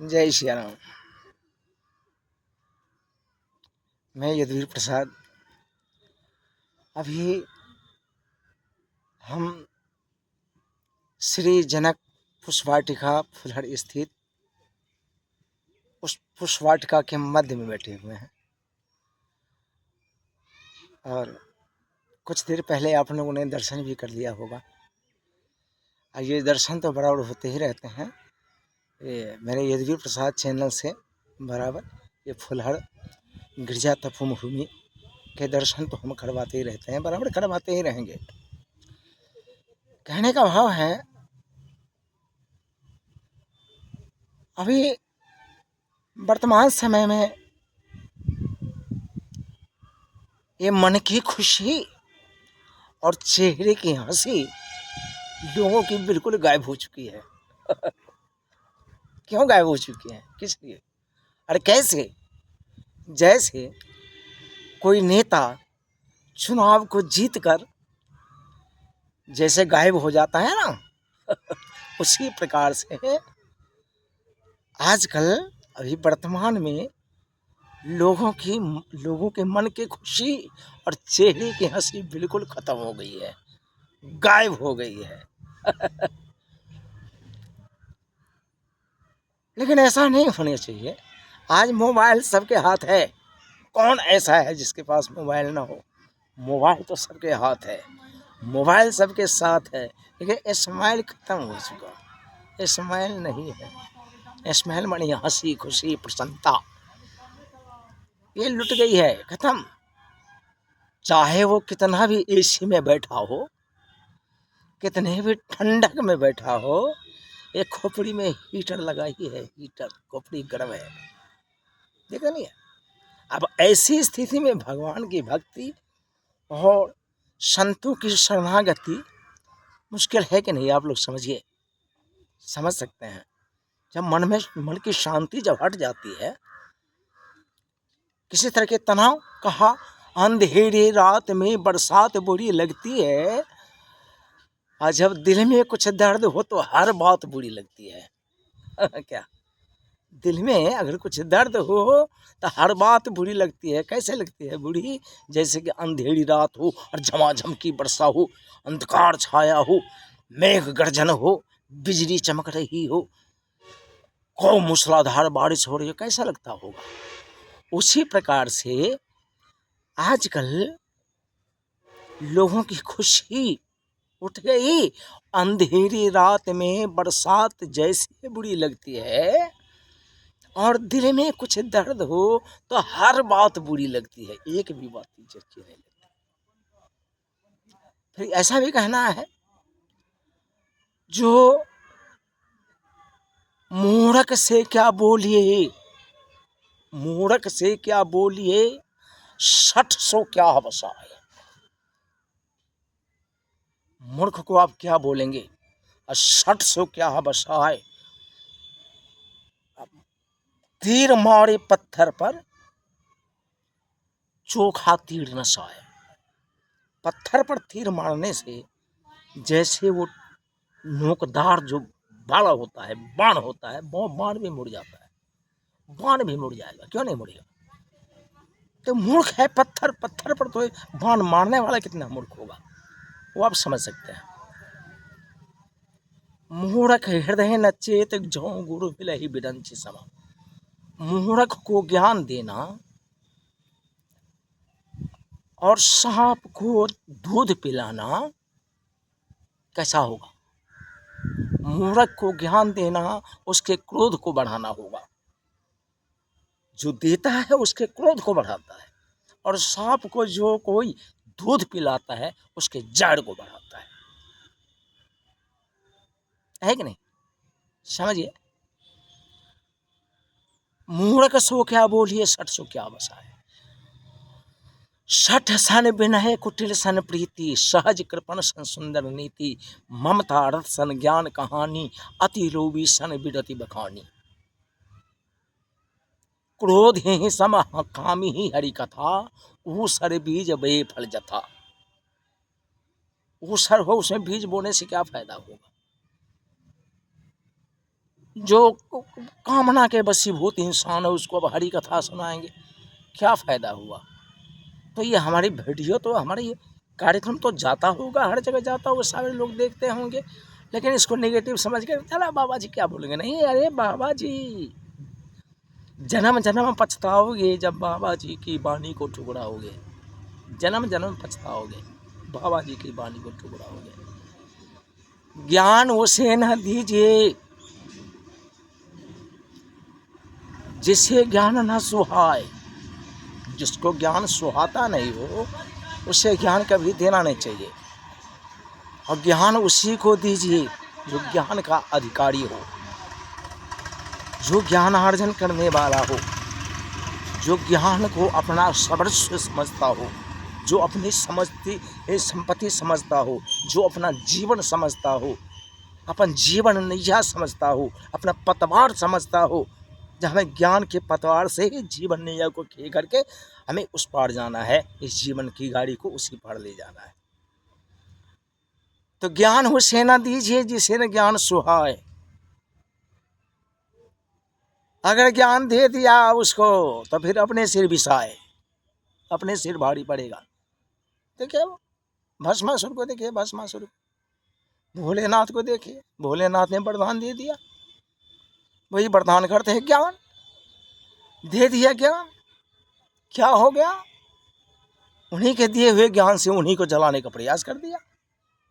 जय श्री राम। मैं यदुवीर प्रसाद। अभी हम श्री जनक पुष्पवाटिका फुलहर स्थित उस पुष्पवाटिका के मध्य में बैठे हुए हैं और कुछ देर पहले आप लोगों ने दर्शन भी कर लिया होगा। ये दर्शन तो बराबर होते ही रहते हैं। ये मेरे यदुवीर प्रसाद चैनल से बराबर ये फुलहर गिरजा तपोभूमि के दर्शन तो हम करवाते ही रहते हैं, बराबर करवाते ही रहेंगे। कहने का भाव है, अभी वर्तमान समय में ये मन की खुशी और चेहरे की हंसी लोगों की बिल्कुल गायब हो चुकी है। क्यों गायब हो चुकी है, किस लिए? अरे कैसे? जैसे कोई नेता चुनाव को जीतकर जैसे गायब हो जाता है ना, उसी प्रकार से आजकल अभी वर्तमान में लोगों के मन की खुशी और चेहरे की हंसी बिल्कुल खत्म हो गई है, गायब हो गई है। लेकिन ऐसा नहीं होना चाहिए। आज मोबाइल सबके हाथ है। कौन ऐसा है जिसके पास मोबाइल ना हो? मोबाइल तो सबके हाथ है, मोबाइल सबके साथ है, लेकिन स्माइल खत्म हो चुका। स्माइल नहीं है। स्माइल मानी हंसी खुशी प्रसन्नता, ये लुट गई है, खत्म। चाहे वो कितना भी एसी में बैठा हो, कितने भी ठंडक में बैठा हो, एक खोपड़ी में हीटर लगा ही है, हीटर, खोपड़ी गर्म है, देखा नहीं है? अब ऐसी स्थिति में भगवान की भक्ति और संतों की शरणागति मुश्किल है कि नहीं? आप लोग समझिए, समझ सकते हैं। जब मन की शांति जब हट जाती है, किसी तरह के तनाव, कहा अंधेरी रात में बरसात बुरी लगती है, और जब दिल में कुछ दर्द हो तो हर बात बुरी लगती है। क्या दिल में अगर कुछ दर्द हो तो हर बात बुरी लगती है। कैसे लगती है बुरी? जैसे कि अंधेरी रात हो और झमाझम की वर्षा हो, अंधकार छाया हो, मेघ गर्जन हो, बिजली चमक रही हो, खूब मूसलाधार बारिश हो रही हो, कैसा लगता होगा? उसी प्रकार से आजकल लोगों की खुशी उठ गई। अंधेरी रात में बरसात जैसे बुरी लगती है और दिल में कुछ दर्द हो तो हर बात बुरी लगती है, एक भी बात अच्छी नहीं लगती। फिर ऐसा भी कहना है, जो मूढ़क से क्या बोलिए, मूढ़क से क्या बोलिए, 60 क्या बसाए। मूर्ख को आप क्या बोलेंगे, 60 क्या बसाए। तीर मारे पत्थर पर चोखा तीर न साए। पत्थर पर तीर मारने से जैसे वो नोकदार जो बाड़ा होता है, बाण होता है, वो बाण भी मुड़ जाता है, बाण भी मुड़ जाएगा, क्यों नहीं मुड़ेगा? तो मूर्ख है पत्थर, पत्थर पर तो बाण मारने वाला कितना मूर्ख होगा, वो आप समझ सकते हैं। मूढ़क हृदय न चेत जो गुरु मिलहि बिरंचि समा। मूढ़क को ज्ञान देना और सांप को दूध पिलाना कैसा होगा? मूढ़क को ज्ञान देना उसके क्रोध को बढ़ाना होगा, जो देता है उसके क्रोध को बढ़ाता है, और सांप को जो कोई दूध पिलाता है उसके जड़ को बढ़ाता है कि नहीं? समझिए। मूढ़क सो क्या बोलिए, 60 क्या बसाए। 60 सन विनय कुटिल सन प्रीति, सहज कृपण सन सुंदर नीति, ममता रथ सन ज्ञान कहानी, अति लोभी सन विरति बखानी। क्रोध ही सम कामी ही हरि कथा, ऊसर बीज बे फल जथा। ऊसर हो, उसमें बीज बोने से क्या फायदा होगा? जो कामना के वशीभूत इंसान है उसको अब हरी कथा सुनाएंगे, क्या फ़ायदा हुआ। तो ये हमारी वीडियो तो हमारी ये कार्यक्रम तो जाता होगा, हर जगह जाता होगा, सारे लोग देखते होंगे, लेकिन इसको नेगेटिव समझ के चला बाबा जी क्या बोलेंगे। नहीं, अरे बाबा जी जन्म जन्म पछताओगे जब बाबा जी की वाणी को ठुकराओगे, जन्म जन्म पछताओगे बाबा जी की वाणी को ठुकराओगे। ज्ञान उसे न दीजिए जिसे ज्ञान न सुहाए, जिसको ज्ञान सुहाता नहीं हो उसे ज्ञान कभी देना नहीं चाहिए। और ज्ञान उसी को दीजिए जो ज्ञान का अधिकारी हो, जो ज्ञान अर्जन करने वाला हो, जो ज्ञान को अपना सर्वस्व समझता हो, जो अपनी संपत्ति समझता हो, जो अपना जीवन समझता हो, अपन जीवन नैया समझता हो, अपना पतवार समझता हो, जब हमें ज्ञान के पतवार से ही जीवन नैया को खे करके हमें उस पार जाना है, इस जीवन की गाड़ी को उसी पार ले जाना है। तो ज्ञान उसे न दीजिए जिसे न ज्ञान सुहाए। अगर ज्ञान दे दिया उसको तो फिर अपने सिर बिसाए, अपने सिर भारी पड़ेगा। देखिए भस्मासुर को, देखिए भस्मासुर, भोलेनाथ को देखिए, भोलेनाथ ने वरदान दे दिया, वही वरदान करते हैं ज्ञान दे दिया। ज्ञान क्या हो गया, उन्हीं के दिए हुए ज्ञान से उन्हीं को जलाने का प्रयास कर दिया।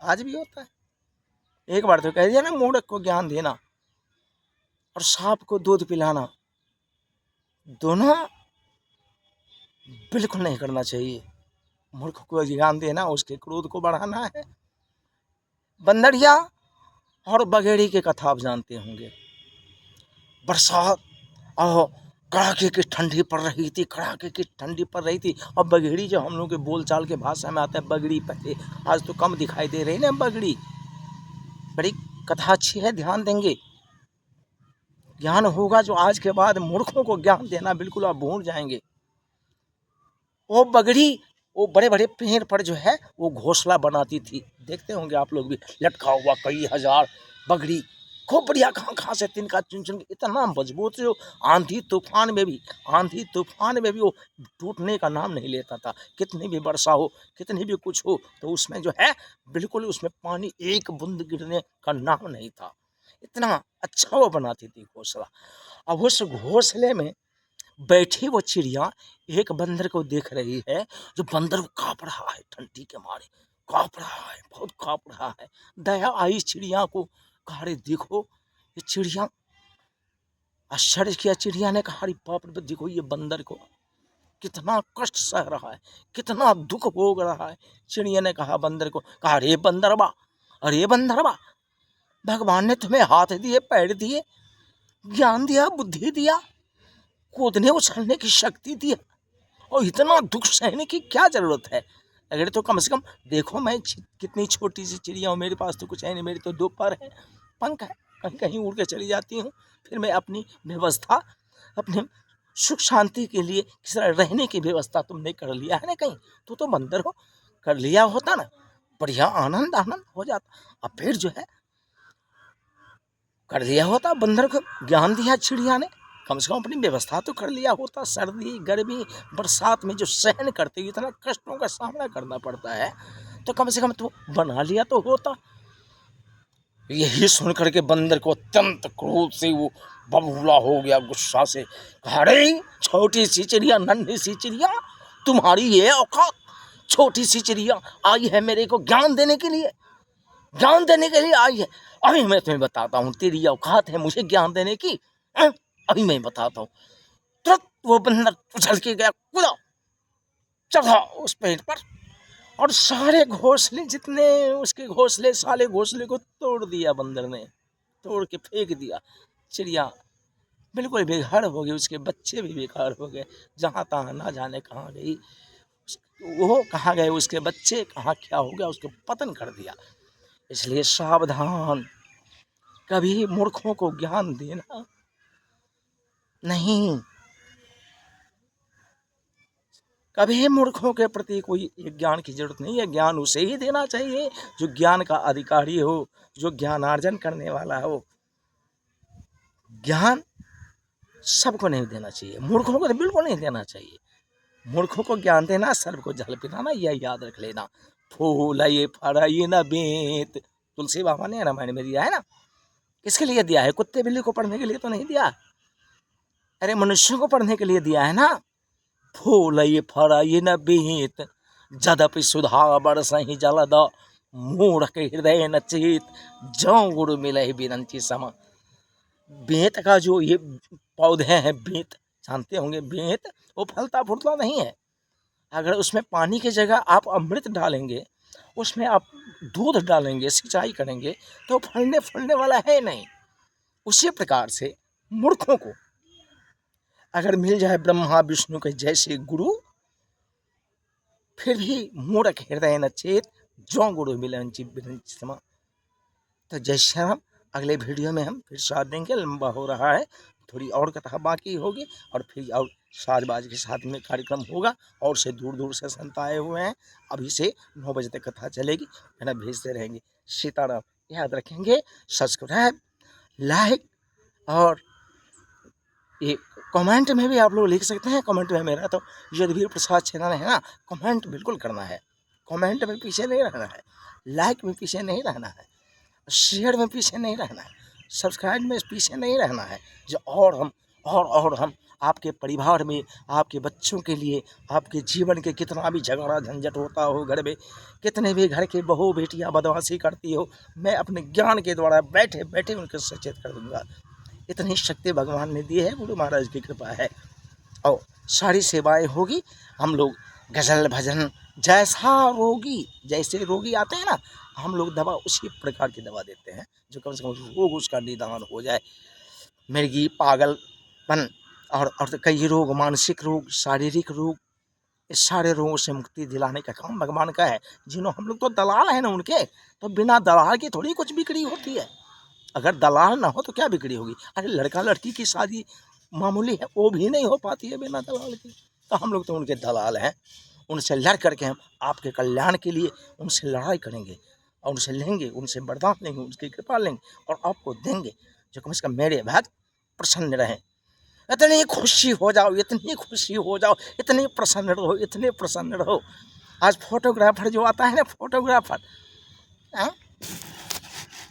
आज भी होता है। एक बार तो कह दिया ना, मूढ़क को ज्ञान देना और सांप को दूध पिलाना दोनों बिल्कुल नहीं करना चाहिए। मूर्ख को ज्ञान देना उसके क्रोध को बढ़ाना है। बंदरिया और बगेड़ी की कथा आप जानते होंगे। बरसात और कड़ाके की ठंडी पड़ रही थी, कड़ाके की ठंडी पड़ रही थी, और बगेड़ी जो हम लोग के बोलचाल के भाषा में आता है बगड़ी, पहले आज तो कम दिखाई दे रही ना बगड़ी। बड़ी कथा अच्छी है, ध्यान देंगे। ज्ञान होगा जो आज के बाद मूर्खों को ज्ञान देना बिल्कुल आप भूल जाएंगे। वो बगड़ी वो बड़े बड़े पेड़ पर जो है वो घोंसला बनाती थी, देखते होंगे आप लोग भी, लटका हुआ कई हजार बगड़ी, खूब बढ़िया खा से तिनका चुन चुन, इतना मजबूत जो आंधी तूफान में भी वो टूटने का नाम नहीं लेता था। कितनी भी वर्षा हो, कितनी भी कुछ हो, तो उसमें जो है बिल्कुल उसमें पानी एक बूंद गिरने का नाम नहीं था। इतना अच्छा वो बनाती थी घोंसला। अब उस घोंसले में बैठी वो चिड़िया एक बंदर को देख रही है, जो बंदर कांप रहा है, ठंडी के मारे कांप रहा है, बहुत कांप रहा है। दया आई चिड़िया को, कहा अरे देखो ये चिड़िया, आश्चर्य किया चिड़िया ने, कहा अरे बाप रे, देखो ये बंदर को कितना कष्ट सह रहा है, कितना दुख भोग रहा है। चिड़िया ने कहा बंदर को, कहा अरे बंदरबा, अरे बंदरबा, भगवान ने तुम्हें हाथ दिए, पैर दिए, ज्ञान दिया, बुद्धि दिया, कूदने उछलने की शक्ति दी, और इतना दुख सहने की क्या जरूरत है। अगर तो कम से कम देखो मैं कितनी छोटी सी चिड़िया हूँ, मेरे पास तो कुछ है नहीं, मेरी तो 2 पर है, पंख है, कहीं कहीं उड़ के चली जाती हूँ। फिर मैं अपनी व्यवस्था, अपने सुख शांति के लिए किस तरह रहने की व्यवस्था तुमने कर लिया है ना, कहीं तो बंदर हो, कर लिया होता ना, बढ़िया आनंद हो जाता। अब फिर जो है कर लिया होता, बंदर को ज्ञान दिया चिड़िया ने, कम से कम अपनी व्यवस्था तो कर लिया होता। सर्दी गर्मी बरसात में जो सहन करते हुए इतना कष्टों का सामना करना पड़ता है, तो कम से कम तो बना लिया तो होता। यही सुन करके बंदर को अत्यंत क्रोध से वो बबूला हो गया, गुस्सा से, कहा अरे छोटी सी चिड़िया, नन्ही सी चिड़िया, तुम्हारी ये औकात, छोटी सी चिड़िया आई है मेरे को ज्ञान देने के लिए, ज्ञान देने के लिए आई है। अभी मैं तुम्हें बताता हूँ, तेरी औकात है मुझे ज्ञान देने की, अभी मैं बताता हूँ। तुरंत वो बंदर उछल के गया, कूदा, चढ़ा उस पेड़ पर, और सारे घोंसले जितने उसके घोंसले, सारे घोंसले को तोड़ दिया बंदर ने, तोड़ के फेंक दिया। चिड़िया बिल्कुल बेघर हो गई, उसके बच्चे भी बेकार हो गए, जहाँ तहाँ ना जाने कहाँ गई, वो कहाँ गए उसके बच्चे, कहाँ क्या हो गया, उसको पतन कर दिया। इसलिए सावधान, कभी मूर्खों को ज्ञान देना नहीं, कभी मूर्खों के प्रति कोई ज्ञान की जरूरत नहीं है। ज्ञान उसे ही देना चाहिए जो ज्ञान का अधिकारी हो, जो ज्ञानार्जन करने वाला हो। ज्ञान सबको नहीं देना चाहिए, मूर्खों को तो बिल्कुल नहीं देना चाहिए। मूर्खों को ज्ञान देना, सर्व को जल पिलाना, यह याद रख लेना। फूल ये फरा ये न बेत, तुलसी बाबा ने रामायण में दिया है ना। किसके लिए दिया है? कुत्ते बिल्ली को पढ़ने के लिए तो नहीं दिया, अरे मनुष्यों को पढ़ने के लिए दिया है ना। फूल ये फरा ये न बेत, जदपि सुधा बरसहि जलद, मूढ़ हृदय न चेत, जौ गुरु मिले बिरंची सम। बेत का जो ये पौधे हैं, बेत जानते होंगे, बेत वो फलता फूलता नहीं है। अगर उसमें पानी की जगह आप अमृत डालेंगे, उसमें आप दूध डालेंगे, सिंचाई करेंगे, तो फलने फलने वाला है नहीं। उसी प्रकार से मूर्खों को अगर मिल जाए ब्रह्मा विष्णु के जैसे गुरु, फिर भी मूढ़ हृदय न चेत, जो गुरु मिलन समा। तो जय श्री राम। अगले वीडियो में हम फिर साथ देंगे, लंबा हो रहा है, थोड़ी और कथा बाकी होगी, और फिर और साजबाज के साथ में कार्यक्रम होगा, और से दूर दूर से संत आए हुए हैं। अभी से 9 बजे तक कथा चलेगी, है ना, भेजते रहेंगे। सीताराम। याद रखेंगे, सब्सक्राइब, लाइक, और ये कमेंट में भी आप लोग लिख सकते हैं। कमेंट में मेरा तो यदुवीर प्रसाद चैनल है ना, कमेंट बिल्कुल करना है। कमेंट में पीछे नहीं रहना है, लाइक में पीछे नहीं रहना है, शेयर में पीछे नहीं रहना है, सब्सक्राइब में पीछे नहीं रहना है। जो और हम आपके परिवार में, आपके बच्चों के लिए, आपके जीवन के कितना भी झगड़ा झंझट होता हो घर में, कितने भी घर के बहू बेटियां बदमाशी करती हो, मैं अपने ज्ञान के द्वारा बैठे बैठे उनको सचेत कर दूंगा। इतनी शक्ति भगवान ने दी है, गुरु महाराज की कृपा है। और सारी सेवाएं होगी। हम लोग गजल भजन, जैसा रोगी, जैसे रोगी आते हैं ना, हम लोग दवा उसी प्रकार की दवा देते हैं, जो कम से कम रोग उसका निदान हो जाए। मिर्गी, पागलपन, और तो कई रोग, मानसिक रोग, शारीरिक रोग, इस सारे रोगों से मुक्ति दिलाने का काम भगवान का है। जिन्हों हम लोग तो दलाल हैं ना उनके, तो बिना दलाल की थोड़ी कुछ बिक्री होती है। अगर दलाल ना हो तो क्या बिक्री होगी? अरे लड़का लड़की की शादी मामूली है, वो भी नहीं हो पाती है बिना दलाल की। तो हम लोग तो उनके दलाल हैं। उनसे लड़ करके हम आपके कल्याण के लिए उनसे लड़ाई करेंगे, और उनसे लेंगे, उनसे वरदान लेंगे, उनकी कृपा लेंगे, और आपको देंगे, जो कम से कम मेरे भक्त प्रसन्न रहें। इतनी खुशी हो जाओ, इतनी खुशी हो जाओ, इतनी प्रसन्न रहो, इतने प्रसन्न रहो। आज फोटोग्राफर जो आता है ना, फोटोग्राफर,